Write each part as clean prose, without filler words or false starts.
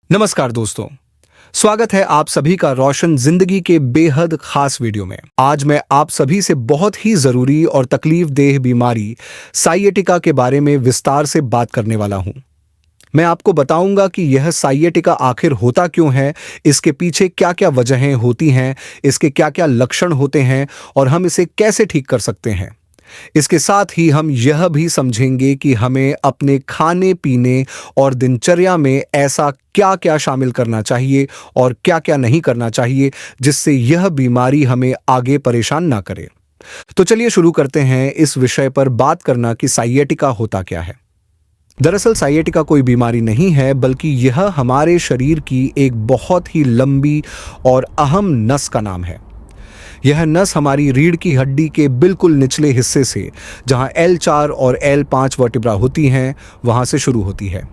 नमस्कार दोस्तों। स्वागत है आप सभी का रोशन जिंदगी के बेहद खास वीडियो में। आज मैं आप सभी से बहुत ही जरूरी और तकलीफदेह बीमारी साइएटिका के बारे में विस्तार से बात करने वाला हूं। मैं आपको बताऊंगा कि यह साइएटिका आखिर होता क्यों है, इसके पीछे क्या क्या वजहें होती हैं, इसके क्या क्या लक्षण होते हैं और हम इसे कैसे ठीक कर सकते हैं। इसके साथ ही हम यह भी समझेंगे कि हमें अपने खाने पीने और दिनचर्या में ऐसा क्या क्या शामिल करना चाहिए और क्या क्या नहीं करना चाहिए जिससे यह बीमारी हमें आगे परेशान ना करे। तो चलिए शुरू करते हैं इस विषय पर बात करना कि साइएटिका होता क्या है। दरअसल साइएटिका कोई बीमारी नहीं है, बल्कि यह हमारे शरीर की एक बहुत ही लंबी और अहम नस का नाम है। यह नस हमारी रीढ़ की हड्डी के बिल्कुल निचले हिस्से से, जहां L4 और L5 वर्टिब्रा होती हैं, वहां से शुरू होती है।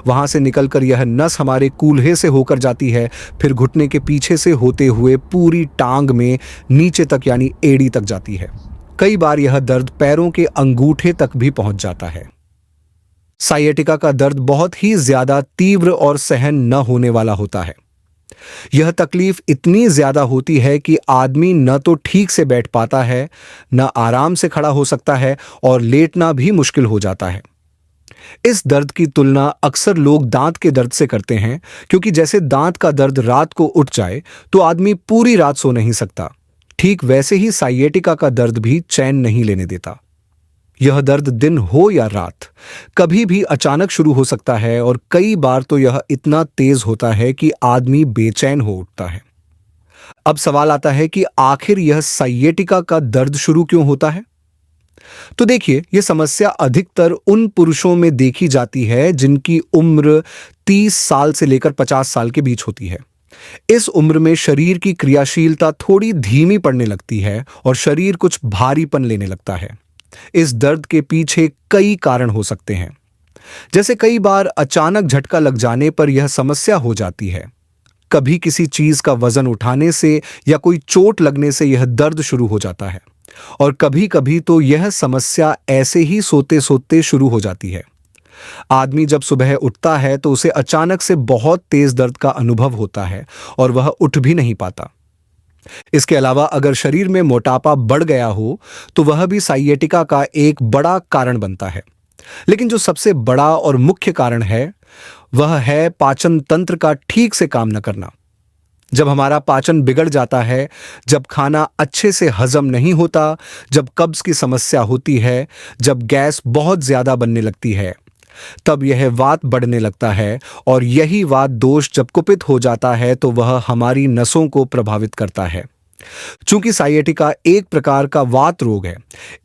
वहां से निकलकर यह नस हमारे कूल्हे से होकर जाती है, फिर घुटने के पीछे से होते हुए पूरी टांग में नीचे तक यानी एड़ी तक जाती है। कई बार यह दर्द पैरों के अंगूठे तक भी पहुंच जाता है। साइएटिका का दर्द बहुत ही ज्यादा तीव्र और सहन न होने वाला होता है। यह तकलीफ इतनी ज्यादा होती है कि आदमी न तो ठीक से बैठ पाता है, न आराम से खड़ा हो सकता है और लेटना भी मुश्किल हो जाता है। इस दर्द की तुलना अक्सर लोग दांत के दर्द से करते हैं, क्योंकि जैसे दांत का दर्द रात को उठ जाए तो आदमी पूरी रात सो नहीं सकता, ठीक वैसे ही साइएटिका का दर्द भी चैन नहीं लेने देता। यह दर्द दिन हो या रात, कभी भी अचानक शुरू हो सकता है और कई बार तो यह इतना तेज होता है कि आदमी बेचैन हो उठता है। अब सवाल आता है कि आखिर यह साइएटिका का दर्द शुरू क्यों होता है। तो देखिए, यह समस्या अधिकतर उन पुरुषों में देखी जाती है जिनकी उम्र 30 साल से लेकर 50 साल के बीच होती है। इस उम्र में शरीर की क्रियाशीलता थोड़ी धीमी पड़ने लगती है और शरीर कुछ भारीपन लेने लगता है। इस दर्द के पीछे कई कारण हो सकते हैं, जैसे कई बार अचानक झटका लग जाने पर यह समस्या हो जाती है। कभी किसी चीज का वजन उठाने से या कोई चोट लगने से यह दर्द शुरू हो जाता है, और कभी कभी तो यह समस्या ऐसे ही सोते सोते शुरू हो जाती है। आदमी जब सुबह उठता है तो उसे अचानक से बहुत तेज दर्द का अनुभव होता है और वह उठ भी नहीं पाता। इसके अलावा अगर शरीर में मोटापा बढ़ गया हो तो वह भी साइएटिका का एक बड़ा कारण बनता है। लेकिन जो सबसे बड़ा और मुख्य कारण है वह है पाचन तंत्र का ठीक से काम न करना। जब हमारा पाचन बिगड़ जाता है, जब खाना अच्छे से हजम नहीं होता, जब कब्ज की समस्या होती है, जब गैस बहुत ज्यादा बनने लगती है, तब यह वात बढ़ने लगता है, और यही वात दोष जब कुपित हो जाता है तो वह हमारी नसों को प्रभावित करता है। चूंकि साइएटिका एक प्रकार का वात रोग है,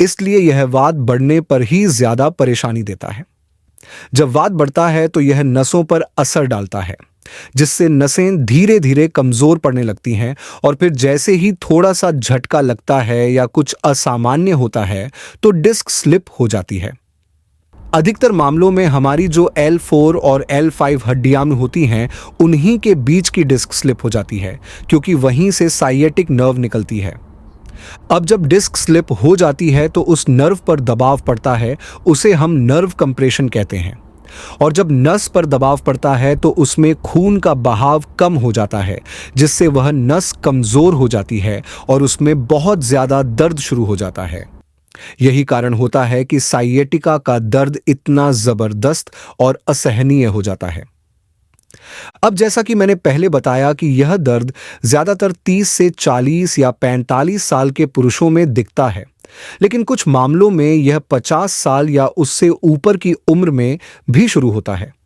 इसलिए यह वात बढ़ने पर ही ज्यादा परेशानी देता है। जब वात बढ़ता है तो यह नसों पर असर डालता है, जिससे नसें धीरे धीरे कमजोर पड़ने लगती हैं, और फिर जैसे ही थोड़ा सा झटका लगता है या कुछ असामान्य होता है तो डिस्क स्लिप हो जाती है। अधिकतर मामलों में हमारी जो L4 और L5 हड्डियां में होती हैं, उन्हीं के बीच की डिस्क स्लिप हो जाती है, क्योंकि वहीं से साइएटिक नर्व निकलती है। अब जब डिस्क स्लिप हो जाती है तो उस नर्व पर दबाव पड़ता है, उसे हम नर्व कंप्रेशन कहते हैं। और जब नस पर दबाव पड़ता है तो उसमें खून का बहाव कम हो जाता है, जिससे वह नस कमजोर हो जाती है और उसमें बहुत ज्यादा दर्द शुरू हो जाता है। यही कारण होता है कि साइएटिका का दर्द इतना जबरदस्त और असहनीय हो जाता है। अब जैसा कि मैंने पहले बताया कि यह दर्द ज्यादातर 30 से 40 या 45 साल के पुरुषों में दिखता है, लेकिन कुछ मामलों में यह 50 साल या उससे ऊपर की उम्र में भी शुरू होता है।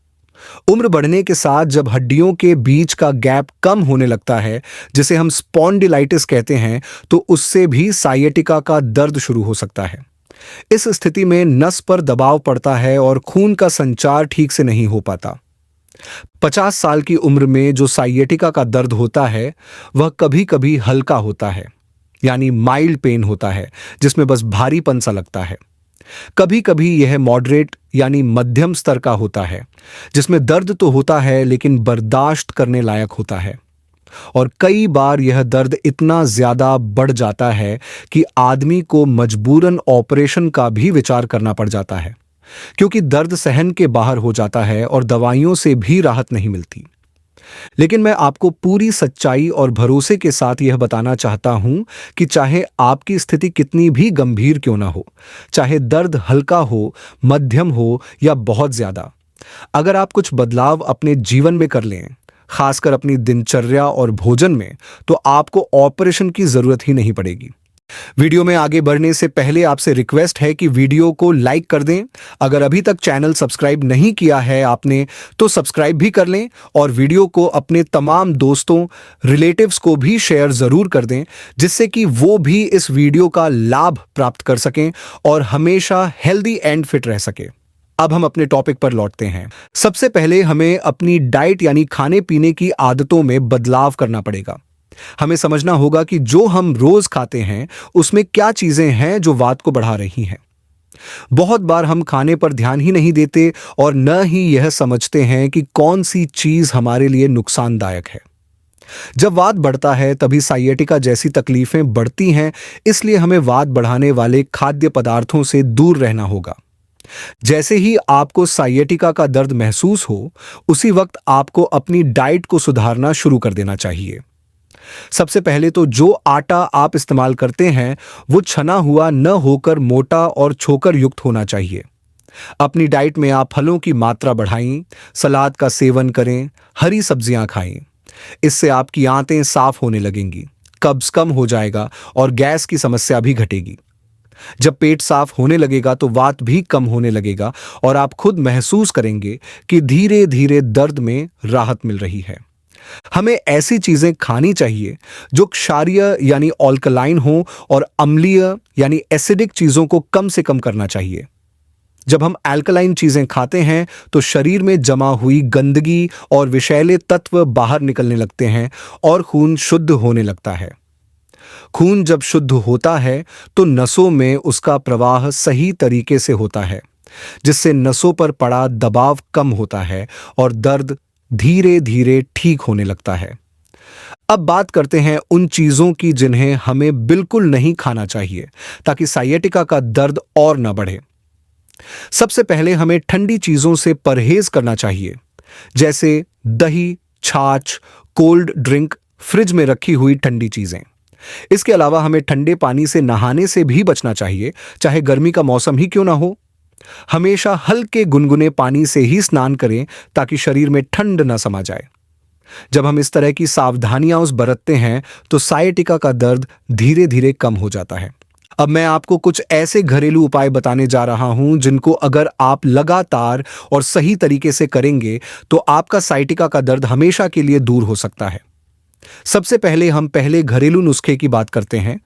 उम्र बढ़ने के साथ जब हड्डियों के बीच का गैप कम होने लगता है, जिसे हम स्पॉन्डिलाइटिस कहते हैं, तो उससे भी साइएटिका का दर्द शुरू हो सकता है। इस स्थिति में नस पर दबाव पड़ता है और खून का संचार ठीक से नहीं हो पाता। 50 साल की उम्र में जो साइएटिका का दर्द होता है वह कभी कभी हल्का होता है, यानी माइल्ड पेन होता है, जिसमें बस भारीपन सा लगता है। कभी कभी यह मॉडरेट यानी मध्यम स्तर का होता है, जिसमें दर्द तो होता है लेकिन बर्दाश्त करने लायक होता है। और कई बार यह दर्द इतना ज्यादा बढ़ जाता है कि आदमी को मजबूरन ऑपरेशन का भी विचार करना पड़ जाता है, क्योंकि दर्द सहन के बाहर हो जाता है और दवाइयों से भी राहत नहीं मिलती। लेकिन मैं आपको पूरी सच्चाई और भरोसे के साथ यह बताना चाहता हूं कि चाहे आपकी स्थिति कितनी भी गंभीर क्यों ना हो, चाहे दर्द हल्का हो, मध्यम हो या बहुत ज्यादा, अगर आप कुछ बदलाव अपने जीवन में कर लें, खासकर अपनी दिनचर्या और भोजन में, तो आपको ऑपरेशन की जरूरत ही नहीं पड़ेगी। वीडियो में आगे बढ़ने से पहले आपसे रिक्वेस्ट है कि वीडियो को लाइक कर दें। अगर अभी तक चैनल सब्सक्राइब नहीं किया है आपने, तो सब्सक्राइब भी कर लें और वीडियो को अपने तमाम दोस्तों, रिलेटिव्स को भी शेयर जरूर कर दें, जिससे कि वो भी इस वीडियो का लाभ प्राप्त कर सकें और हमेशा हेल्दी एंड फिट रह सके। अब हम अपने टॉपिक पर लौटते हैं। सबसे पहले हमें अपनी डाइट यानी खाने पीने की आदतों में बदलाव करना पड़ेगा। हमें समझना होगा कि जो हम रोज खाते हैं उसमें क्या चीजें हैं जो वात को बढ़ा रही हैं। बहुत बार हम खाने पर ध्यान ही नहीं देते और न ही यह समझते हैं कि कौन सी चीज हमारे लिए नुकसानदायक है। जब वात बढ़ता है तभी साइएटिका जैसी तकलीफें बढ़ती हैं, इसलिए हमें वात बढ़ाने वाले खाद्य पदार्थों से दूर रहना होगा। जैसे ही आपको साइएटिका का दर्द महसूस हो, उसी वक्त आपको अपनी डाइट को सुधारना शुरू कर देना चाहिए। सबसे पहले तो जो आटा आप इस्तेमाल करते हैं वो छना हुआ न होकर मोटा और छोकर युक्त होना चाहिए। अपनी डाइट में आप फलों की मात्रा बढ़ाएं, सलाद का सेवन करें, हरी सब्जियां खाएं। इससे आपकी आंतें साफ होने लगेंगी, कब्ज कम हो जाएगा और गैस की समस्या भी घटेगी। जब पेट साफ होने लगेगा तो वात भी कम होने लगेगा और आप खुद महसूस करेंगे कि धीरे धीरे दर्द में राहत मिल रही है। हमें ऐसी चीजें खानी चाहिए जो क्षारीय यानी ऑल्कलाइन हो और अम्लीय यानी एसिडिक चीजों को कम से कम करना चाहिए। जब हम अल्कलाइन चीजें खाते हैं तो शरीर में जमा हुई गंदगी और विषैले तत्व बाहर निकलने लगते हैं और खून शुद्ध होने लगता है। खून जब शुद्ध होता है तो नसों में उसका प्रवाह सही तरीके से होता है, जिससे नसों पर पड़ा दबाव कम होता है और दर्द धीरे धीरे ठीक होने लगता है। अब बात करते हैं उन चीजों की जिन्हें हमें बिल्कुल नहीं खाना चाहिए ताकि साइएटिका का दर्द और न बढ़े। सबसे पहले हमें ठंडी चीजों से परहेज करना चाहिए, जैसे दही, छाछ, कोल्ड ड्रिंक, फ्रिज में रखी हुई ठंडी चीजें। इसके अलावा हमें ठंडे पानी से नहाने से भी बचना चाहिए, चाहे गर्मी का मौसम ही क्यों ना हो। हमेशा हल्के गुनगुने पानी से ही स्नान करें ताकि शरीर में ठंड न समा जाए। जब हम इस तरह की सावधानियां बरतते हैं तो साइएटिका का दर्द धीरे धीरे कम हो जाता है। अब मैं आपको कुछ ऐसे घरेलू उपाय बताने जा रहा हूं जिनको अगर आप लगातार और सही तरीके से करेंगे तो आपका साइएटिका का दर्द हमेशा के लिए दूर हो सकता है। सबसे पहले हम घरेलू नुस्खे की बात करते हैं।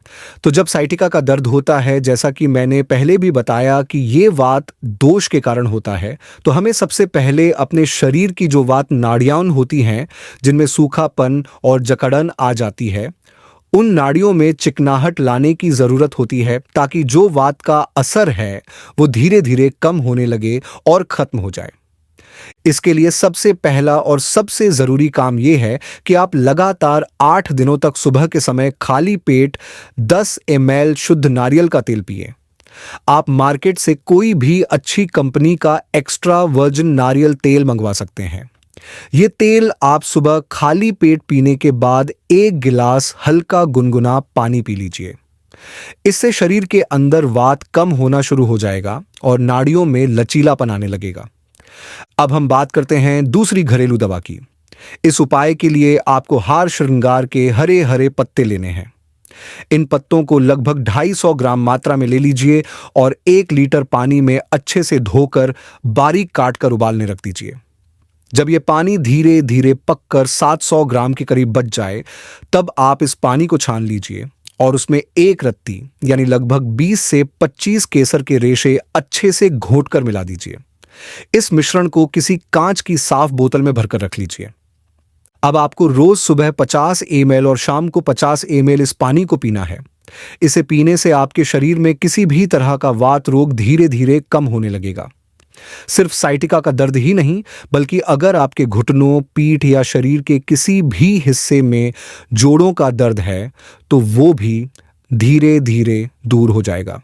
तो जब साइएटिका का दर्द होता है, जैसा कि मैंने पहले भी बताया कि ये वात दोष के कारण होता है, तो हमें सबसे पहले अपने शरीर की जो वात नाड़ियां होती हैं, जिनमें सूखापन और जकड़न आ जाती है, उन नाड़ियों में चिकनाहट लाने की जरूरत होती है ताकि जो वात का असर है वो धीरे धीरे कम होने लगे और खत्म हो जाए। इसके लिए सबसे पहला और सबसे जरूरी काम यह है कि आप लगातार 8 दिनों तक सुबह के समय खाली पेट 10 ml शुद्ध नारियल का तेल पिए। आप मार्केट से कोई भी अच्छी कंपनी का एक्स्ट्रा वर्जिन नारियल तेल मंगवा सकते हैं। यह तेल आप सुबह खाली पेट पीने के बाद 1 गिलास हल्का गुनगुना पानी पी लीजिए। इससे शरीर के अंदर वात कम होना शुरू हो जाएगा और नाड़ियों में लचीलापन आने लगेगा। अब हम बात करते हैं दूसरी घरेलू दवा की। इस उपाय के लिए आपको हार श्रृंगार के हरे हरे पत्ते लेने हैं। इन पत्तों को लगभग 250 ग्राम मात्रा में ले लीजिए और 1 लीटर पानी में अच्छे से धोकर बारीक काटकर उबालने रख दीजिए। जब यह पानी धीरे धीरे पककर 700 ग्राम के करीब बच जाए, तब आप इस पानी को छान लीजिए और उसमें 1 रत्ती यानी लगभग 20 से 25 केसर के रेशे अच्छे से घोंटकर मिला दीजिए। इस मिश्रण को किसी कांच की साफ बोतल में भरकर रख लीजिए। अब आपको रोज सुबह 50 ml और शाम को 50 ml इस पानी को पीना है। इसे पीने से आपके शरीर में किसी भी तरह का वात रोग धीरे धीरे कम होने लगेगा। सिर्फ साइएटिका का दर्द ही नहीं, बल्कि अगर आपके घुटनों, पीठ या शरीर के किसी भी हिस्से में जोड़ों का दर्द है तो वो भी धीरे धीरे दूर हो जाएगा।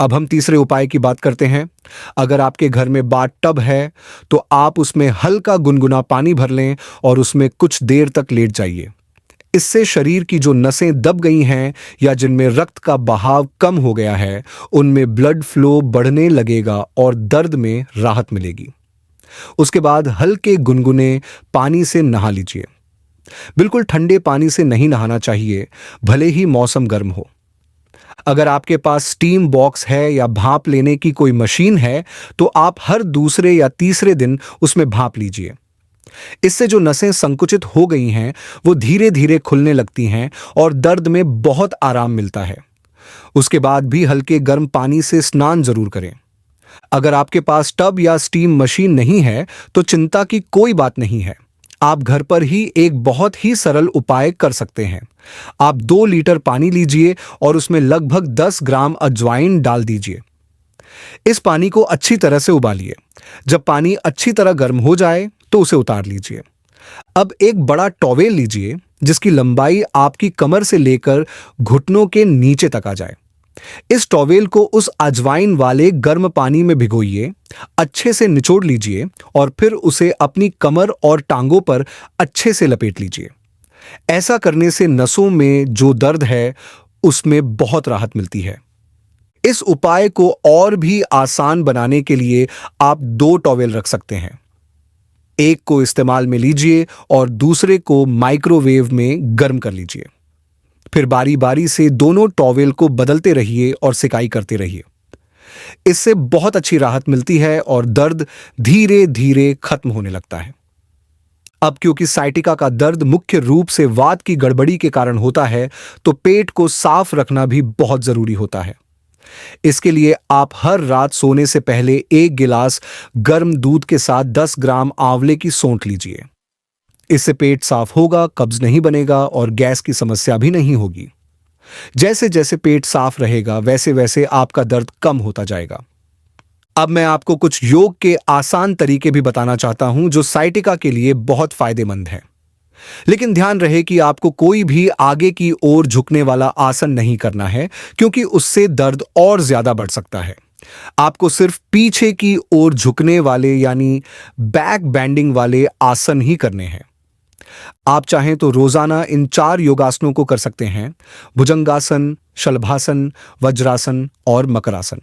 अब हम तीसरे उपाय की बात करते हैं। अगर आपके घर में बाथ टब है तो आप उसमें हल्का गुनगुना पानी भर लें और उसमें कुछ देर तक लेट जाइए। इससे शरीर की जो नसें दब गई हैं या जिनमें रक्त का बहाव कम हो गया है, उनमें ब्लड फ्लो बढ़ने लगेगा और दर्द में राहत मिलेगी। उसके बाद हल्के गुनगुने पानी से नहा लीजिए। बिल्कुल ठंडे पानी से नहीं नहाना चाहिए, भले ही मौसम गर्म हो। अगर आपके पास स्टीम बॉक्स है या भाप लेने की कोई मशीन है तो आप हर दूसरे या तीसरे दिन उसमें भाप लीजिए। इससे जो नसें संकुचित हो गई हैं वो धीरे धीरे खुलने लगती हैं और दर्द में बहुत आराम मिलता है। उसके बाद भी हल्के गर्म पानी से स्नान जरूर करें। अगर आपके पास टब या स्टीम मशीन नहीं है तो चिंता की कोई बात नहीं है। आप घर पर ही एक बहुत ही सरल उपाय कर सकते हैं। आप 2 लीटर पानी लीजिए और उसमें लगभग 10 ग्राम अजवाइन डाल दीजिए। इस पानी को अच्छी तरह से उबालिए। जब पानी अच्छी तरह गर्म हो जाए तो उसे उतार लीजिए। अब एक बड़ा टॉवेल लीजिए जिसकी लंबाई आपकी कमर से लेकर घुटनों के नीचे तक आ जाए। इस टॉवेल को उस अजवाइन वाले गर्म पानी में भिगोइए, अच्छे से निचोड़ लीजिए और फिर उसे अपनी कमर और टांगों पर अच्छे से लपेट लीजिए। ऐसा करने से नसों में जो दर्द है उसमें बहुत राहत मिलती है। इस उपाय को और भी आसान बनाने के लिए आप 2 टॉवेल रख सकते हैं। एक को इस्तेमाल में लीजिए और दूसरे को माइक्रोवेव में गर्म कर लीजिए। फिर बारी बारी से दोनों टॉवेल को बदलते रहिए और सिकाई करते रहिए। इससे बहुत अच्छी राहत मिलती है और दर्द धीरे धीरे खत्म होने लगता है। अब क्योंकि साइटिका का दर्द मुख्य रूप से वात की गड़बड़ी के कारण होता है, तो पेट को साफ रखना भी बहुत जरूरी होता है। इसके लिए आप हर रात सोने से पहले 1 गिलास गर्म दूध के साथ 10 ग्राम आंवले की सौंठ लीजिए। इससे पेट साफ होगा, कब्ज नहीं बनेगा और गैस की समस्या भी नहीं होगी। जैसे जैसे पेट साफ रहेगा वैसे वैसे आपका दर्द कम होता जाएगा। अब मैं आपको कुछ योग के आसान तरीके भी बताना चाहता हूं जो साइटिका के लिए बहुत फायदेमंद हैं। लेकिन ध्यान रहे कि आपको कोई भी आगे की ओर झुकने वाला आसन नहीं करना है, क्योंकि उससे दर्द और ज्यादा बढ़ सकता है। आपको सिर्फ पीछे की ओर झुकने वाले यानी बैक बैंडिंग वाले आसन ही करने हैं। आप चाहें तो रोजाना इन 4 योगासनों को कर सकते हैं: भुजंगासन, शलभासन, वज्रासन और मकरासन।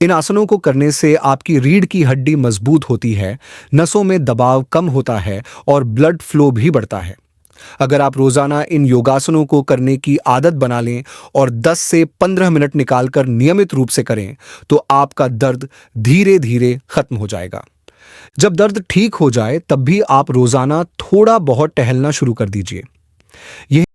इन आसनों को करने से आपकी रीढ़ की हड्डी मजबूत होती है, नसों में दबाव कम होता है और ब्लड फ्लो भी बढ़ता है। अगर आप रोजाना इन योगासनों को करने की आदत बना लें और 10 से 15 मिनट निकालकर नियमित रूप से करें तो आपका दर्द धीरे धीरे खत्म हो जाएगा। जब दर्द ठीक हो जाए तब भी आप रोजाना थोड़ा बहुत टहलना शुरू कर दीजिए। यह